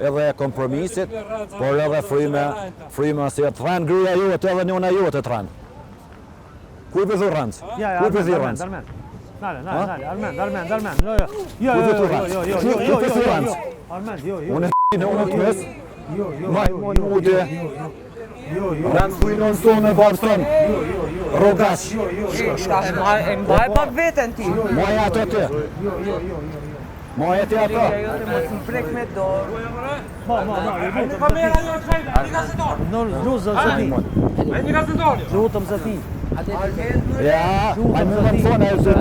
edhe kompromisit, por edhe fryme se të rënë gruja jote edhe njëna jote të rënë. Kuj për thurë rëndës? Kuj për thurë rëndës? Nale, Armend. Unë e në unë të mes, majmute, rëndë fujnon sonë e barbëston, rogash. E mbaj pak vetën ti. Maja ato të. Maja të ato. Mos më prek me dorë. Kamera jo të hajde, një gazetar. Një gazetar. Lutëm zëti. Ja, ai më vjen thonë ajo se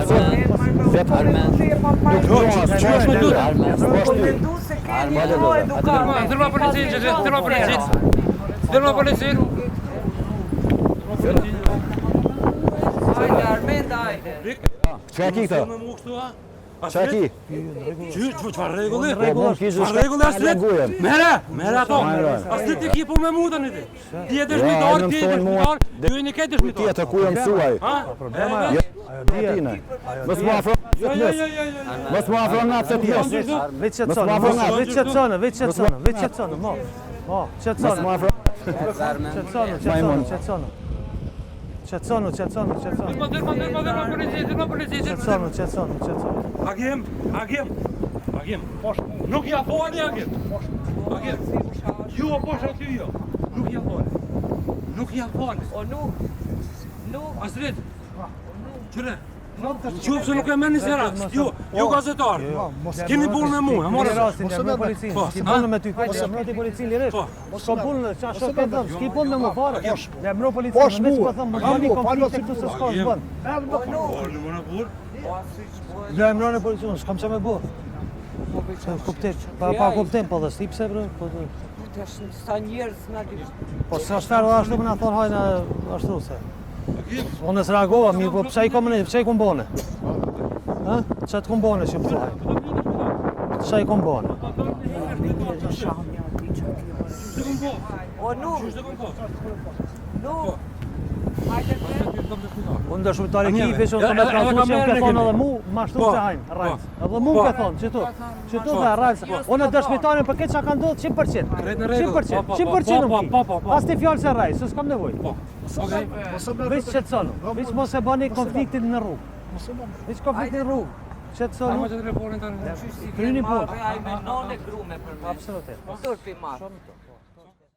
Dërma policin. Hajde, Armend, hajde. Çka ki këto? Çka ki? Çfarë rregulli? Çfarë rregulli aslet? Merë ato. Aslet ti ki po me mu tani ti. Ti je dëshmitar, ju jeni këtë dëshmitar. Ti atë ku jam mësuaj. Mos më afro. Mos më afro nga të pjesë. Veç qëtësonë, mo. Mos më afro. Qëtësonë. Agim, poshtë. Nuk ja fali, Agim. Ju o poshtë aty jo. Nuk ja fali. O nuk. Astrid. Qëre. Qufë se nuk e merë një serat. Ju gazetar. Keni punë me mu, e morë. S'ki punë me ty, mërë të policinë lirisht. S'ko punë, qa shok e dëmë, s'ki punë me mu fare. Le mërë policinë, me që për thëmë, më gjani konflikte këtu se s'ka s'bën. Le mërë në policinë, s'kam që me burë. Pa kuptim, po dhe s'ti pse bërë. Sa njerës nga di. Po së ashtarë dhe ashtu më nga thonë hajnë ashtu se. Unë e së reagova, mirë, po pse i kom bone? Që të kom bone që më thuaj? Që i kom bone? O nuk. Unë dhe shumëtari kifi që unë të me të rasu që më ke thonë edhe mu, ma shtu se hajnë, rajtë. Edhe mu më ke thonë, qëtu dhe rajtë. Unë dhe shmitarin për këtë që ka ndodhë 100%. 100% në ki. Pas të fjallë se rajtë, se s'kam nevoj. Veç qëtësonu, veç mos e bani konfliktin në rrugë. Veç konfliktin në rrugë. Qëtësonu, kryni punë. Ai me none grume për me. Absolutet. Tërpi marë.